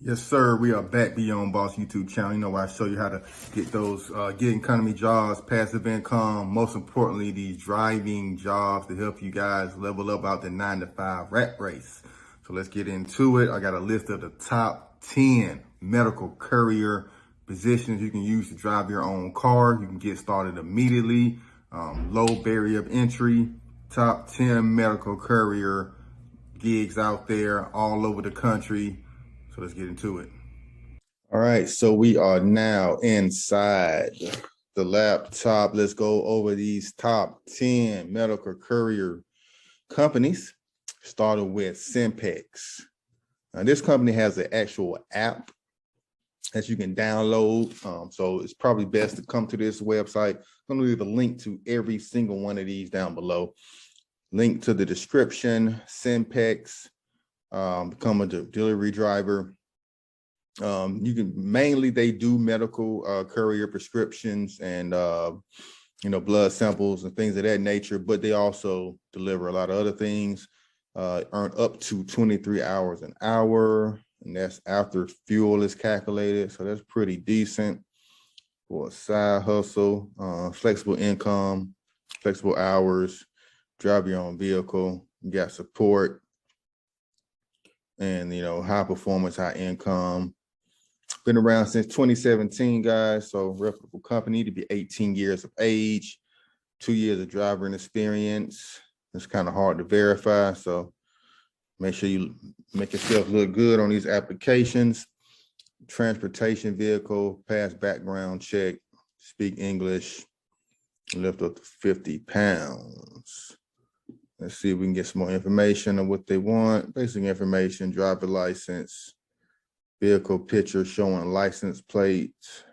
Yes, sir. We are back Beyond Boss YouTube channel. You know, where I show you how to get those gig economy jobs, passive income, most importantly, these driving jobs to help you guys level up out the 9-to-5 rat race. So let's get into it. I got a list of the top 10 medical courier positions you can use to drive your own car. You can get started immediately. Low barrier of entry. Top 10 medical courier gigs out there all over the country. So let's get into it. All right, so we are now inside the laptop. Let's go over these top 10 medical courier companies, starting with Simpex. Now, this company has an actual app that you can download. So it's probably best to come to this website. I'm gonna leave a link to every single one of these down below. Link to the description. Simpex. Become a delivery driver. You can mainly, they do medical courier prescriptions and blood samples and things of that nature, but they also deliver a lot of other things. Earn up to 23 hours an hour, and that's after fuel is calculated, so that's pretty decent for a side hustle. Flexible income, flexible hours, drive your own vehicle, you got support, and high performance, high income. Been around since 2017, guys. So reputable company, to be 18 years of age, 2 years of driving experience. It's kind of hard to verify, so make sure you make yourself look good on these applications. Transportation vehicle, pass background check, speak English, lift up to 50 pounds. Let's see if we can get some more information on what they want. Basic information, driver license, vehicle picture showing license plates,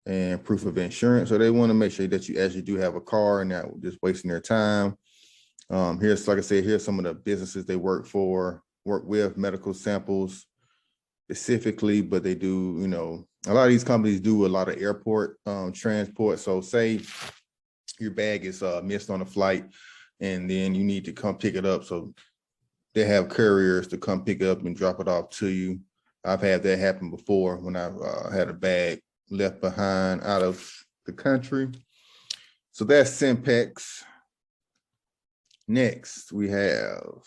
and proof of insurance. So they want to make sure that you actually do have a car and not just wasting their time. Here's, like I said, here's some of the businesses they work with, medical samples specifically, but they do, a lot of these companies do a lot of airport transport. So say your bag is missed on a flight, and then you need to come pick it up. So they have couriers to come pick it up and drop it off to you. I've had that happen before when I had a bag left behind out of the country. So that's Simpex. Next, we have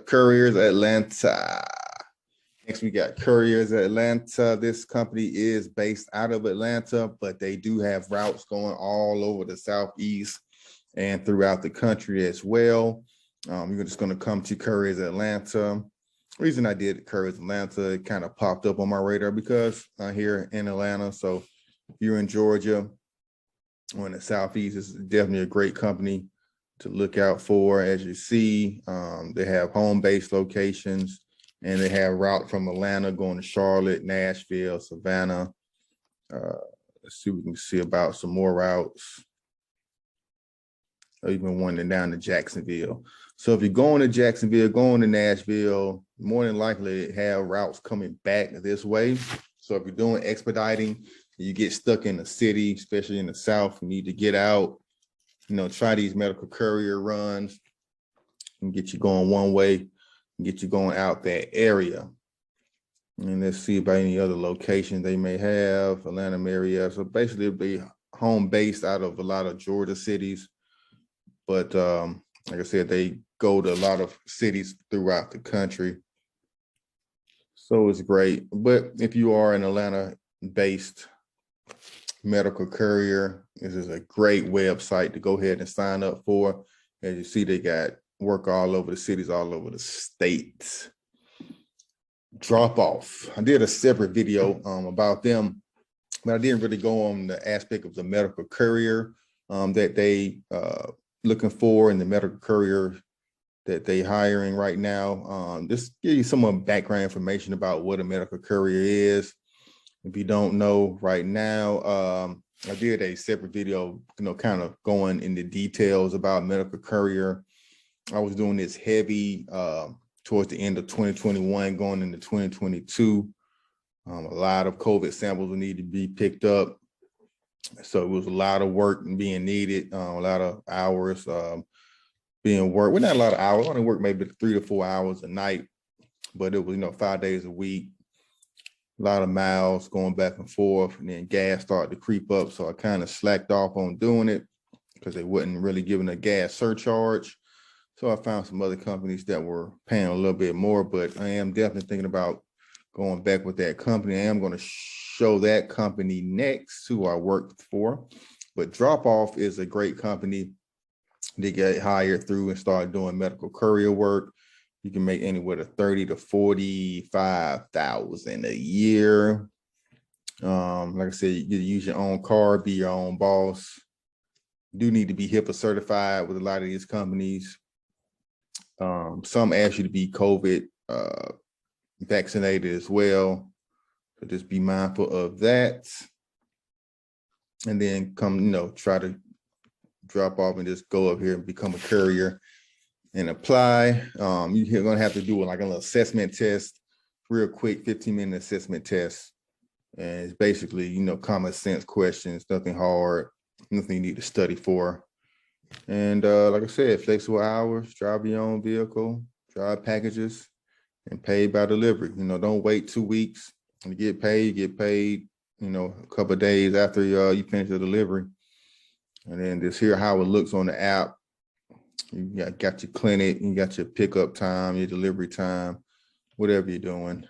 Couriers Atlanta. Next, we got Couriers Atlanta. This company is based out of Atlanta, but they do have routes going all over the Southeast and throughout the country as well. You're just going to come to Couriers Atlanta. The reason I did Couriers Atlanta, it kind of popped up on my radar because I'm here in Atlanta. So if you're in Georgia or in the Southeast, it's definitely a great company to look out for. As you see, they have home-based locations, and they have route from Atlanta going to Charlotte, Nashville, Savannah. Let's see if we can see about some more routes. Even one down to Jacksonville. So if you're going to Jacksonville, going to Nashville, more than likely have routes coming back this way. So if you're doing expediting, you get stuck in the city, especially in the South, you need to get out, try these medical courier runs and get you going one way, get you going out that area. And let's see about any other locations they may have, Atlanta area. So basically it'll be home based out of a lot of Georgia cities. But like I said, they go to a lot of cities throughout the country. So it's great. But if you are an Atlanta-based medical courier, this is a great website to go ahead and sign up for. As you see, they got work all over the cities, all over the states. Dropoff. I did a separate video about them, but I didn't really go on the aspect of the medical courier that they looking for in the medical courier that they hiring right now. Just give you some more background information about what a medical courier is. If you don't know right now, I did a separate video, kind of going into details about medical courier. I was doing this heavy towards the end of 2021, going into 2022. A lot of COVID samples will need to be picked up. So it was a lot of work being needed, a lot of hours. being worked. Well, not a lot of hours. I only worked maybe 3 to 4 hours a night, but it was, 5 days a week. A lot of miles going back and forth, and then gas started to creep up. So I kind of slacked off on doing it because they wasn't really giving a gas surcharge. So I found some other companies that were paying a little bit more, but I am definitely thinking about going back with that company. I am going to show that company next, who I worked for. But Dropoff is a great company. They get hired through and start doing medical courier work. You can make anywhere to 30 to 45,000 a year. Like I said, you get to use your own car, be your own boss. You do need to be HIPAA certified with a lot of these companies. Some ask you to be COVID vaccinated as well. So just be mindful of that. And then come, try to drop off and just go up here and become a courier and apply. You're going to have to do like a little assessment test, real quick, 15-minute assessment test. And it's basically, common sense questions, nothing hard, nothing you need to study for. And like I said, flexible hours, drive your own vehicle, drive packages, and pay by delivery. Don't wait 2 weeks to get paid. You get paid, a couple of days after you finish the delivery. And then just hear how it looks on the app. You got your clinic, you got your pickup time, your delivery time, whatever you're doing.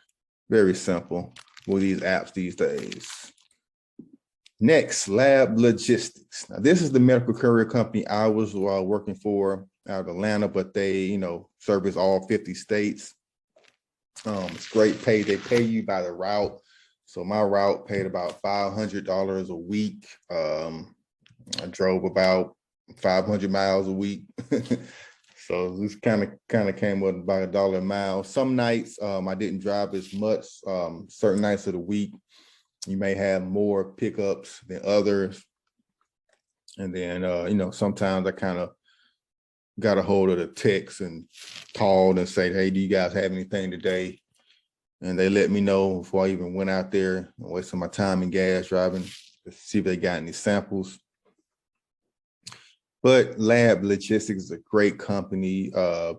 Very simple with these apps these days. Next, Lab Logistics. Now, this is the medical courier company I was working for out of Atlanta, but they, service all 50 states. It's great pay. They pay you by the route. So my route paid about $500 a week. I drove about 500 miles a week. So this kind of came with about $1 a mile. Some nights I didn't drive as much. Certain nights of the week, you may have more pickups than others. And then, sometimes I kind of got a hold of the text and called and said, hey, do you guys have anything today? And they let me know before I even went out there and wasted my time and gas driving to see if they got any samples. But Lab Logistics is a great company,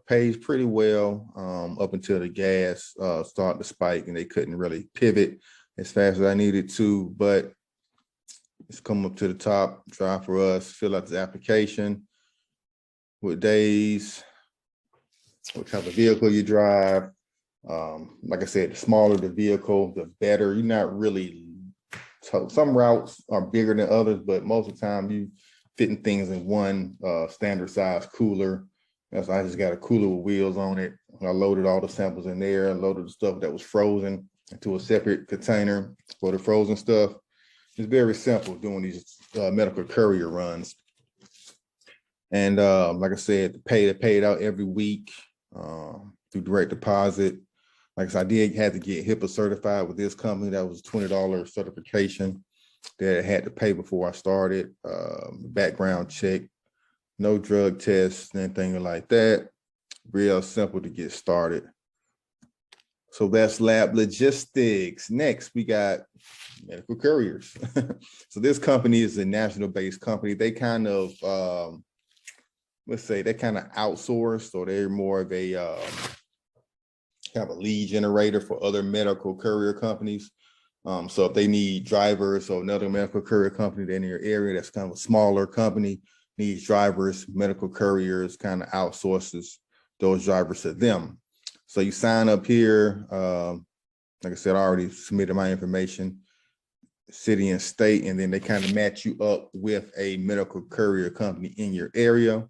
pays pretty well up until the gas started to spike and they couldn't really pivot as fast as I needed to. But it's come up to the top, drive for us, fill out the application with days, what type of vehicle you drive. Like I said, the smaller the vehicle, the better. You're not really, some routes are bigger than others, but most of the time you fitting things in one standard size cooler. So I just got a cooler with wheels on it. I loaded all the samples in there, loaded the stuff that was frozen into a separate container for the frozen stuff. It's very simple doing these medical courier runs. And like I said, they pay it out every week through direct deposit. Like I said, I had to get HIPAA certified with this company. That was $20 certification that I had to pay before I started. Background check, no drug tests, anything like that. Real simple to get started. So that's Lab Logistics. Next, we got medical couriers. So this company is a national-based company. They kind of, let's say, they kind of outsourced, or they're more of a kind of a lead generator for other medical courier companies. So if they need drivers, so another medical courier company in your area that's kind of a smaller company needs drivers, medical couriers kind of outsources those drivers to them. So you sign up here. Like I said, I already submitted my information, city and state, and then they kind of match you up with a medical courier company in your area,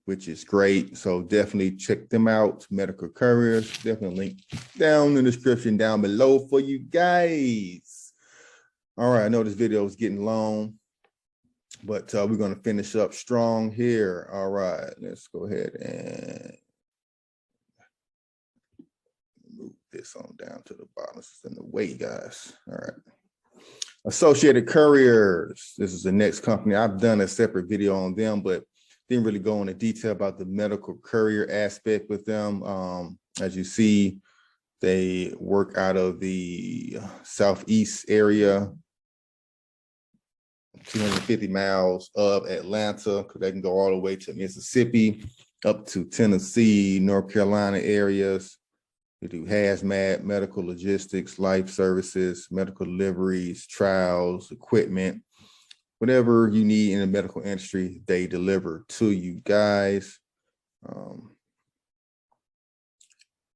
which is great. So definitely check them out, medical couriers. Definitely link down in the description down below for you guys. All right, I know this video is getting long, but we're going to finish up strong here. All right, let's go ahead and move this on down to the bottom. This is in the way, guys. All right. Associated Couriers. This is the next company. I've done a separate video on them, but didn't really go into detail about the medical courier aspect with them. As you see, they work out of the Southeast area, 250 miles of Atlanta, because they can go all the way to Mississippi, up to Tennessee, North Carolina areas. They do hazmat, medical logistics, life services, medical deliveries, trials, equipment, whatever you need in the medical industry, they deliver to you guys.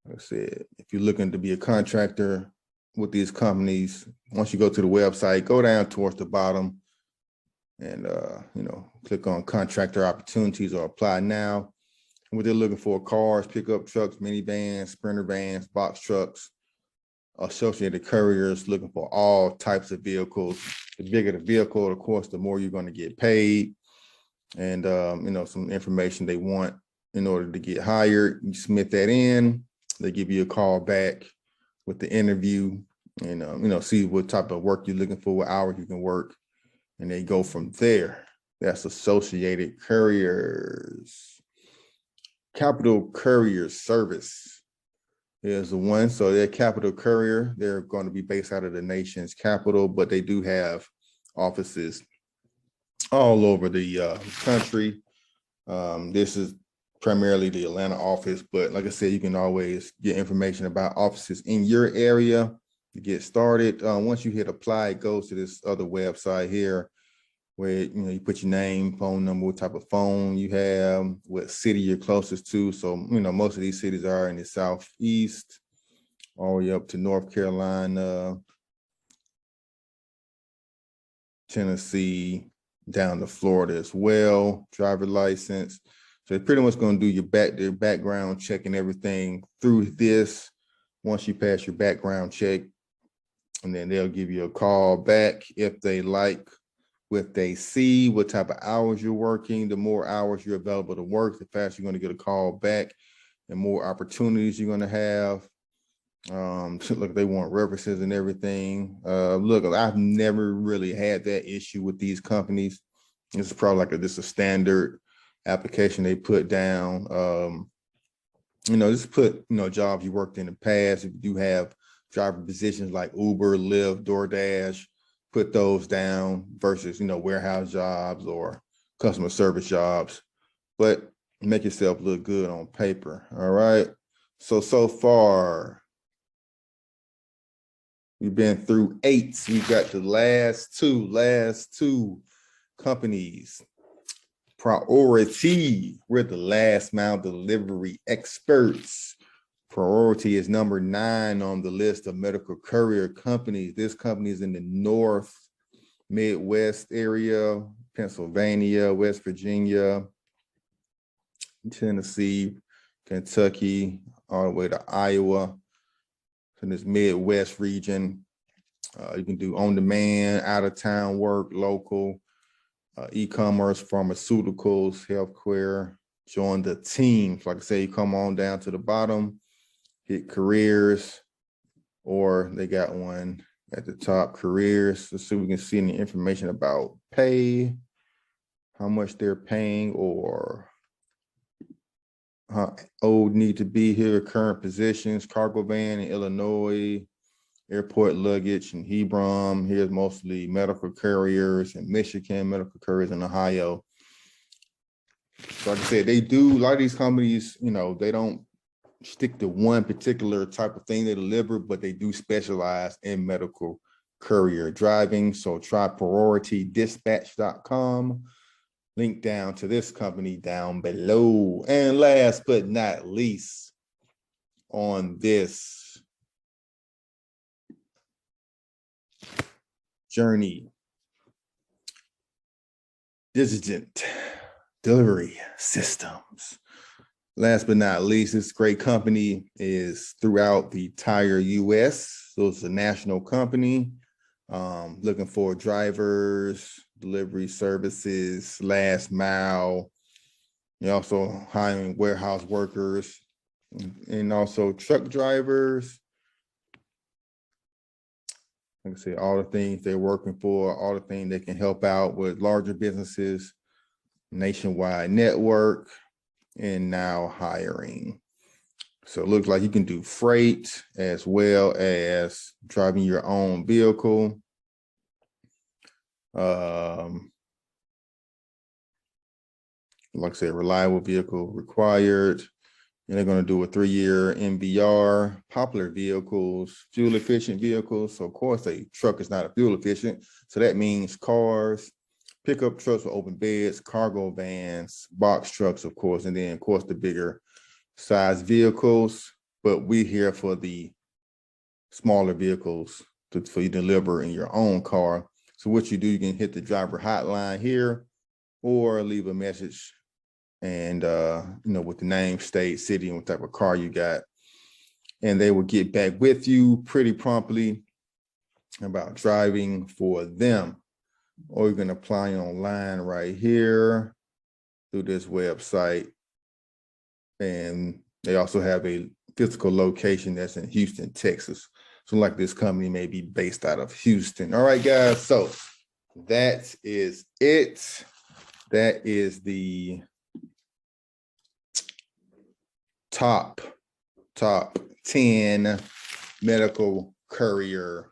Like I said, if you're looking to be a contractor with these companies, once you go to the website, go down towards the bottom and click on contractor opportunities or apply now. What they're looking for: cars, pickup trucks, minivans, sprinter vans, box trucks, associated couriers, looking for all types of vehicles. The bigger the vehicle, of course, the more you're going to get paid. And some information they want in order to get hired. You submit that in, they give you a call back with the interview and see what type of work you're looking for, what hours you can work, and they go from there. That's Associated Couriers. Capital Courier Service is the one. So they're Capital Courier. They're going to be based out of the nation's capital, but they do have offices all over the country. This is primarily the Atlanta office, but like I said, you can always get information about offices in your area to get started. Once you hit apply, it goes to this other website here where you put your name, phone number, what type of phone you have, what city you're closest to. So most of these cities are in the Southeast, all the way up to North Carolina, Tennessee, down to Florida as well. Driver license. So they're pretty much going to do their background check and everything through this. Once you pass your background check, and then they'll give you a call back if they like what they see, what type of hours you're working. The more hours you're available to work, the faster you're going to get a call back and more opportunities you're going to have. Look, they want references and everything. Look, I've never really had that issue with these companies. This is probably like just a standard application they put down. Just put jobs you worked in the past. If you do have driver positions like Uber, Lyft, Doordash, put those down versus warehouse jobs or customer service jobs, but make yourself look good on paper. All right. So far we've been through 8. We've got the last two companies. Priority, we're the last mile delivery experts. Priority is number 9 on the list of medical courier companies. This company is in the North Midwest area, Pennsylvania, West Virginia, Tennessee, Kentucky, all the way to Iowa. In this Midwest region, you can do on-demand, out-of-town work, local, e-commerce, pharmaceuticals, healthcare. Join the team. Like I say, you come on down to the bottom, hit careers, or they got one at the top, careers. Let's see if we can see any information about pay, how much they're paying, or how old need to be here, current positions, cargo van in Illinois, airport luggage in Hebron. Here's mostly medical couriers in Michigan, medical couriers in Ohio. So like I said, they do, a lot of these companies, they don't stick to one particular type of thing they deliver, but they do specialize in medical courier driving. So try PriorityDispatch.com. Link down to this company down below. And last but not least on this journey, Diligent Delivery Systems. Last but not least, this great company is throughout the entire US. So it's a national company looking for drivers, delivery services, last mile. You're also hiring warehouse workers and also truck drivers. Like I say, all the things they're working for, all the things they can help out with larger businesses, nationwide network, and now hiring. So it looks like you can do freight as well as driving your own vehicle. Like I said, reliable vehicle required. And they're going to do a 3-year MBR, popular vehicles, fuel efficient vehicles. So of course a truck is not a fuel efficient. So that means cars, pickup trucks with open beds, cargo vans, box trucks, of course, and then of course the bigger size vehicles. But we're here for the smaller vehicles for you to deliver in your own car. So what you do, you can hit the driver hotline here or leave a message and with the name, state, city, and what type of car you got. And they will get back with you pretty promptly about driving for them. Or you can apply online right here through this website. And they also have a physical location that's in Houston, Texas. So like this company may be based out of Houston. All right, guys. So that is it. That is the top 10 medical courier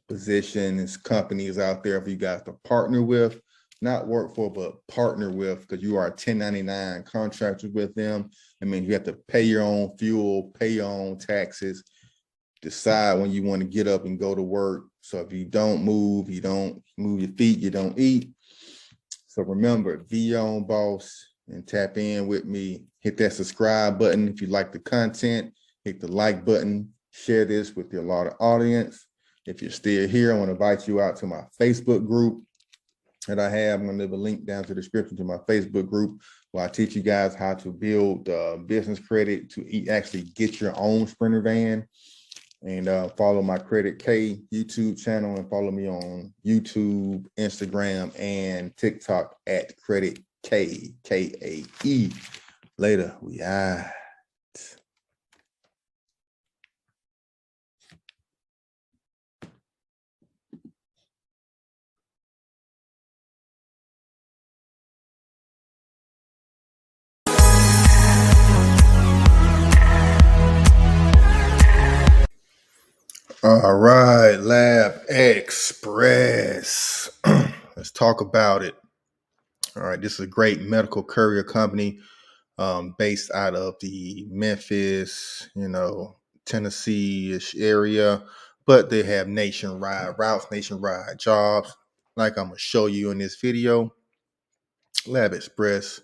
positions, companies out there for you guys to partner with, not work for, but partner with, because you are 1099 contractors with them. I mean, you have to pay your own fuel, pay your own taxes, decide when you want to get up and go to work. So if you don't move, you don't move your feet, you don't eat. So remember, be your own boss and tap in with me. Hit that subscribe button if you like the content. Hit the like button. Share this with your larger audience. If you're still here, I want to invite you out to my Facebook group that I have. I'm going to leave a link down to the description to my Facebook group where I teach you guys how to build business credit to actually get your own Sprinter van. And follow my Credit K YouTube channel and follow me on YouTube, Instagram, and TikTok at Credit K, K-A-E. Later, we out. All right, Lab Express. Let's talk about it. All right, this is a great medical courier company based out of the Memphis, Tennessee-ish area, but they have nationwide routes, nationwide jobs. Like I'm gonna show you in this video. Lab Express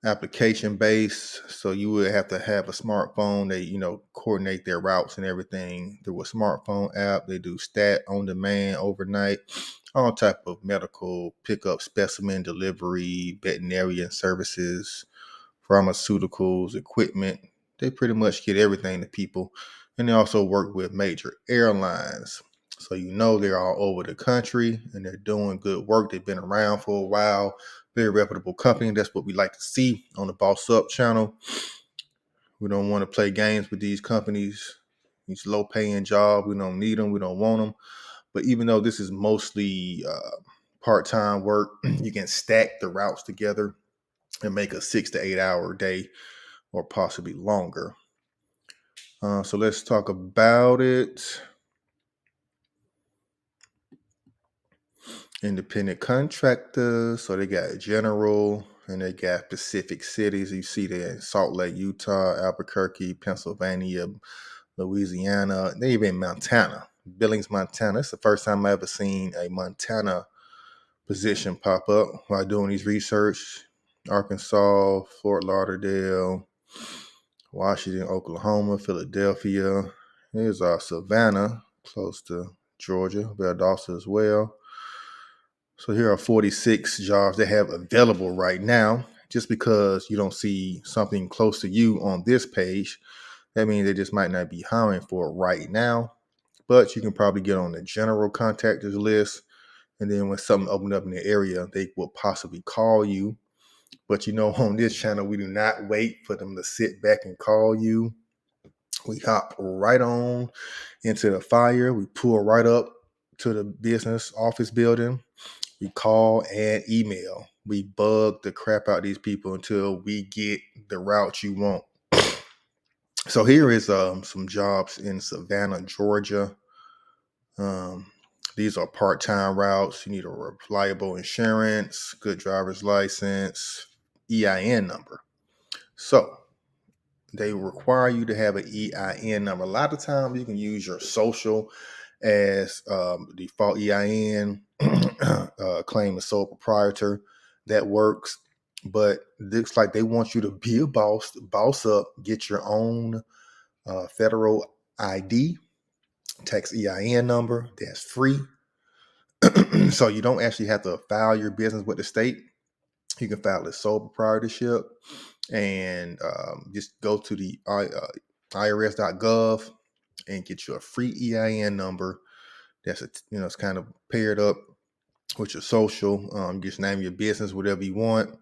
application based, so you would have to have a smartphone. They coordinate their routes and everything through a smartphone app. They do stat on demand, overnight, all type of medical pickup, specimen delivery, veterinarian services, pharmaceuticals, equipment. They pretty much get everything to people. And they also work with major airlines, so they're all over the country and they're doing good work. They've been around for a while. Very reputable company. That's what we like to see on the Boss Up channel. We don't want to play games with these companies, these low-paying jobs. We don't need them. We don't want them. But even though this is mostly part-time work, you can stack the routes together and make a 6 to 8 hour day or possibly longer. So let's talk about it. Independent contractors. So they got general and they got specific cities. You see there in Salt Lake, Utah, Albuquerque, Pennsylvania, Louisiana, they even Montana, Billings, Montana. It's the first time I ever seen a Montana position pop up while doing these research. Arkansas, Fort Lauderdale, Washington, Oklahoma, Philadelphia. Here's Savannah, close to Georgia, Valdosta as well. So here are 46 jobs they have available right now. Just because you don't see something close to you on this page, that means they just might not be hiring for it right now. But you can probably get on the general contactors list. And then when something opens up in the area, they will possibly call you. But on this channel, we do not wait for them to sit back and call you. We hop right on into the fire. We pull right up to the business office building. We call and email. We bug the crap out of these people until we get the route you want. So here is some jobs in Savannah, Georgia. These are part-time routes. You need a reliable insurance, good driver's license, EIN number. So they require you to have an EIN number. A lot of times you can use your social as default EIN, claim a sole proprietor. That works. But it looks like they want you to be a boss up, get your own federal ID, tax EIN number. That's free. So you don't actually have to file your business with the state. You can file a sole proprietorship and just go to the irs.gov and get you a free EIN number. That's it's kind of paired up with your social. Just name your business whatever you want,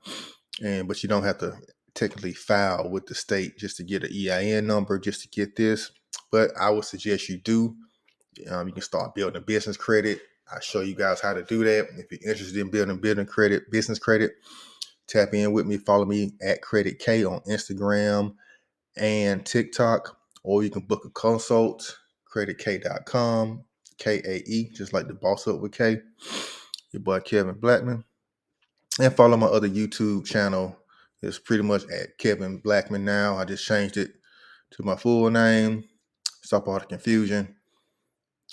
but you don't have to technically file with the state just to get an EIN number just to get this. But I would suggest you do. You can start building a business credit. I'll show you guys how to do that. If you're interested in building business credit, tap in with me. Follow me at Credit K on Instagram and TikTok, or you can book a consult, creditk.com, KAE, just like the boss up with K. Your boy Kevin Blackman. And follow my other YouTube channel. It's pretty much at Kevin Blackman now. I just changed it to my full name. Stop all the confusion.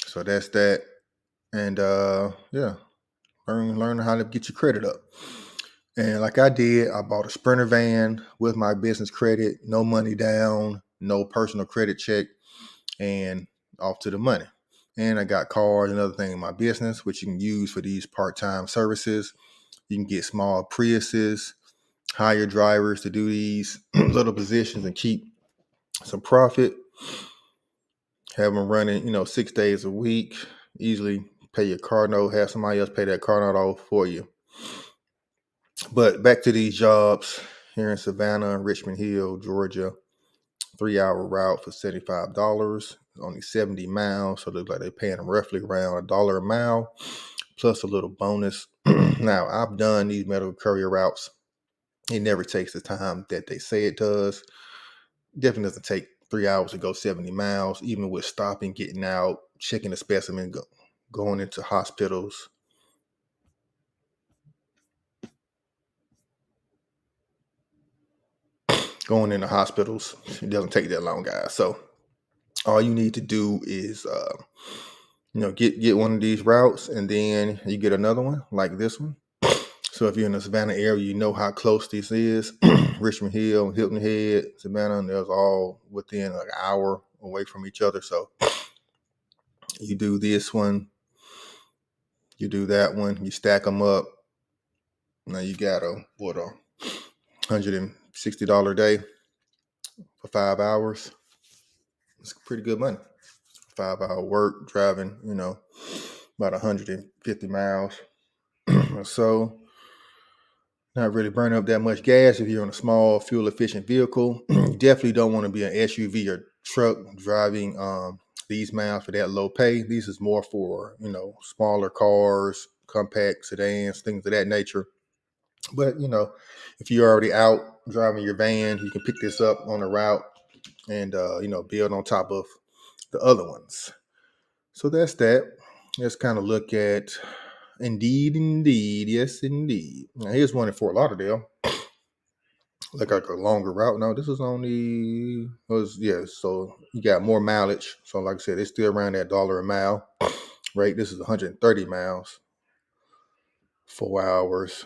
So that's that. And yeah, learn how to get your credit up. And like I did, I bought a Sprinter van with my business credit, no money down, no personal credit check, and off to the money. And I got cars and other things in my business, which you can use for these part-time services. You can get small Priuses, hire drivers to do these little positions and keep some profit. Have them running, 6 days a week. Easily pay your car note, have somebody else pay that car note off for you. But back to these jobs here in Savannah, Richmond Hill, Georgia. 3-hour route for $75, only 70 miles. So it looks like they're paying roughly around $1 a mile, plus a little bonus. Now, I've done these medical courier routes. It never takes the time that they say it does. Definitely doesn't take 3 hours to go 70 miles, even with stopping, getting out, checking the specimen, going into hospitals. Going into hospitals, it doesn't take that long, guys. So all you need to do is, get one of these routes, and then you get another one like this one. So if you're in the Savannah area, you know how close this is. Richmond Hill, Hilton Head, Savannah, and there's all within like an hour away from each other. So you do this one, you do that one, you stack them up. Now you got a $160 day for 5 hours. It's pretty good money. 5-hour work, driving, about 150 miles or so. Not really burning up that much gas if you're in a small, fuel-efficient vehicle. You definitely don't want to be an SUV or truck driving these miles for that low pay. These is more for, smaller cars, compact sedans, things of that nature. But, if you're already out driving your van, you can pick this up on the route and, build on top of the other ones. So that's that. Let's kind of look at Indeed. Yes, indeed. Now, here's one in Fort Lauderdale. Like a longer route. No, this is only so you got more mileage. So like I said, it's still around that $1 a mile. Right? This is 130 miles. 4 hours.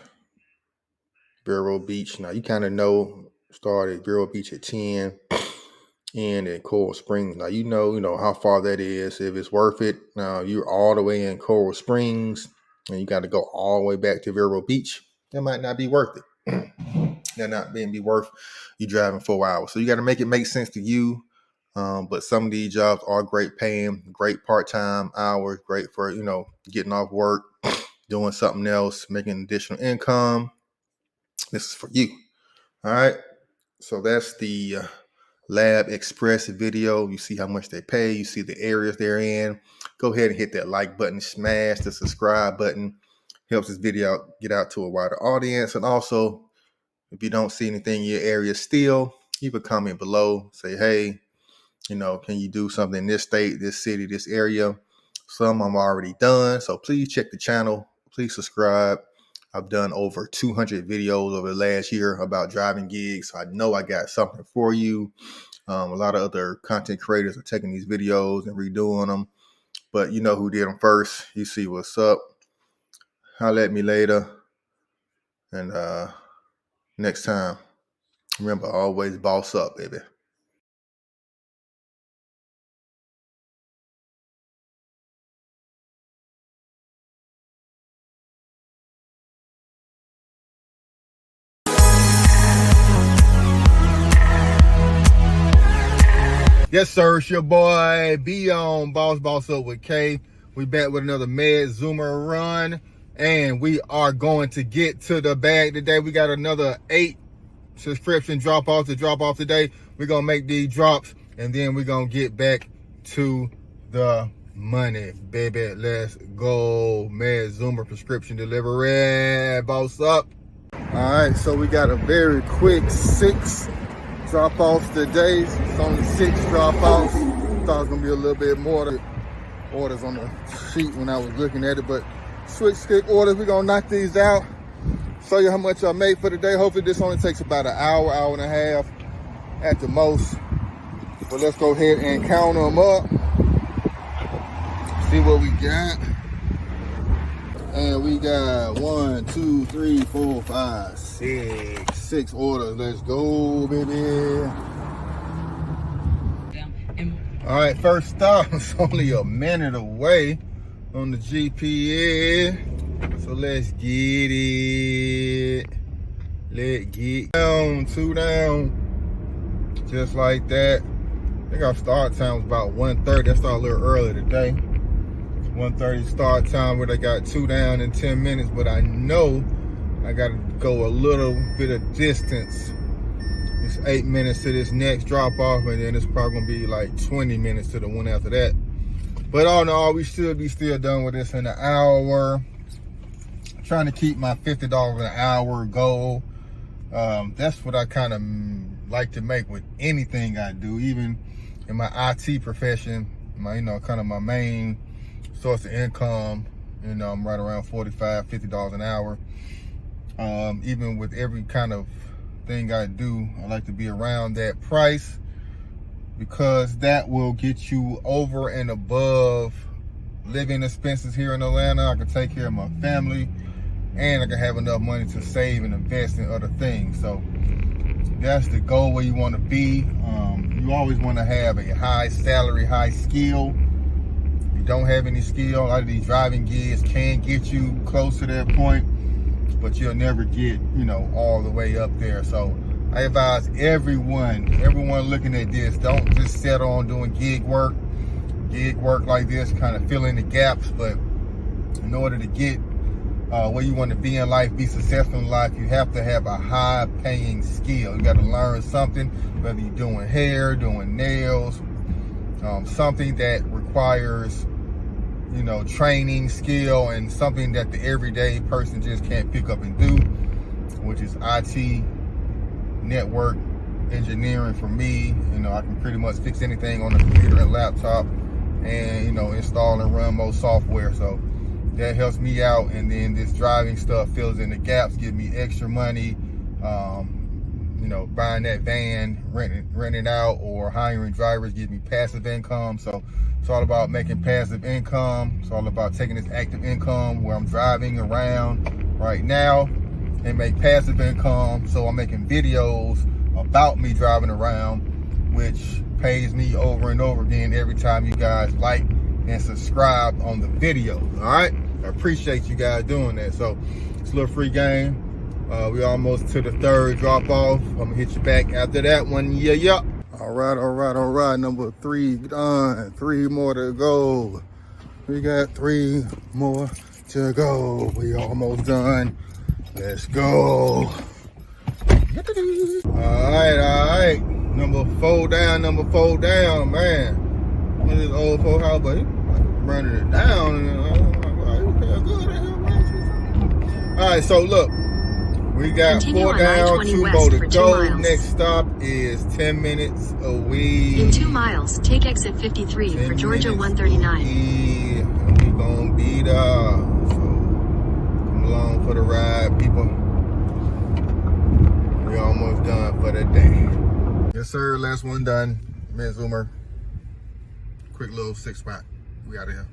Vero Beach. Now you kind of know, started Vero Beach at 10 and at Coral Springs. Now you know how far that is, if it's worth it. Now you're all the way in Coral Springs and you got to go all the way back to Vero Beach. That might not be worth it. They're not being be worth you driving 4 hours. So you got to make it make sense to you. But some of these jobs are great paying, great part-time hours, great for, getting off work, doing something else, making additional income. This is for you. All right. So that's the Lab Express video. You see how much they pay. You see the areas they're in. Go ahead and hit that like button, smash the subscribe button. Helps this video get out to a wider audience. And also, if you don't see anything in your area still, you can comment below. Say, hey, can you do something in this state, this city, this area? Some I'm already done. So please check the channel. Please subscribe. I've done over 200 videos over the last year about driving gigs. So I know I got something for you. A lot of other content creators are taking these videos and redoing them. But you know who did them first. You see what's up. Holla at me later. And next time, remember, always boss up, baby. Yes, sir. It's your boy, Be On Boss Up with K. We back with another Med Zoomer run, and we are going to get to the bag today. We got another 8 subscription drop-offs to drop off today. We're going to make these drops, and then we're going to get back to the money, baby. Let's go. Med Zoomer prescription delivery. Boss up. All right, so we got a very quick 6 drop-offs today. It's only 6 drop-offs. Thought it was gonna be a little bit more orders on the sheet when I was looking at it, but switch stick orders. We're gonna knock these out. Show you how much I made for the day. Hopefully this only takes about an hour, hour and a half at the most. But let's go ahead and count them up. See what we got. And we got 1, 2, 3, 4, 5, 6 orders. Let's go, baby. All right, first stop. It's only a minute away on the GPS. So let's get it. Let's get down, 2 down. Just like that. I think our start time was about 1:30. I started a little early today. 1:30 start time where they got 2 down in 10 minutes, but I know I got to go a little bit of distance. It's 8 minutes to this next drop off, and then it's probably gonna be like 20 minutes to the one after that. But all in all, we should be still done with this in an hour. I'm trying to keep my $50 an hour goal. That's what I kind of like to make with anything I do, even in my IT profession, kind of my main source of income. I'm right around $45, $50 an hour. Even with every kind of thing I do, I like to be around that price, because that will get you over and above living expenses here in Atlanta. I can take care of my family, and I can have enough money to save and invest in other things. So that's the goal where you want to be. You always want to have a high salary, high skill. Don't have any skill, a lot of these driving gigs can get you close to that point, but you'll never get, all the way up there. So I advise everyone looking at this, don't just settle on doing gig work like this, kind of fill in the gaps. But in order to get where you want to be in life, be successful in life, you have to have a high paying skill. You got to learn something, whether you're doing hair, doing nails, something that requires training, skill, and something that the everyday person just can't pick up and do, which is IT, network engineering for me. I can pretty much fix anything on the computer and laptop, and install and run most software. So that helps me out. And then this driving stuff fills in the gaps, give me extra money. Buying that van, renting out, or hiring drivers gives me passive income. So it's all about making passive income. It's all about taking this active income where I'm driving around right now and make passive income. So I'm making videos about me driving around, which pays me over and over again every time you guys like and subscribe on the video. All right, I appreciate you guys doing that. So it's a little free game. We almost to the 3rd drop off. I'm gonna hit you back after that one. Yeah. All right. Number 3 done. 3 more to go. We got 3 more to go. We almost done. Let's go. All right. Number 4 down, man. Look at this old folk house, but he running it down. All right, so look. We got Continue 4 on down, I-20 2 west more to for 2 go. miles. Next stop is 10 minutes away. In 2 miles, take exit 53 for Georgia 139. Away, and we gonna be there. So come along for the ride, people. We almost done for the day. Yes, sir. Last one done. Man, Zoomer. Quick little 6 spot. We out of here.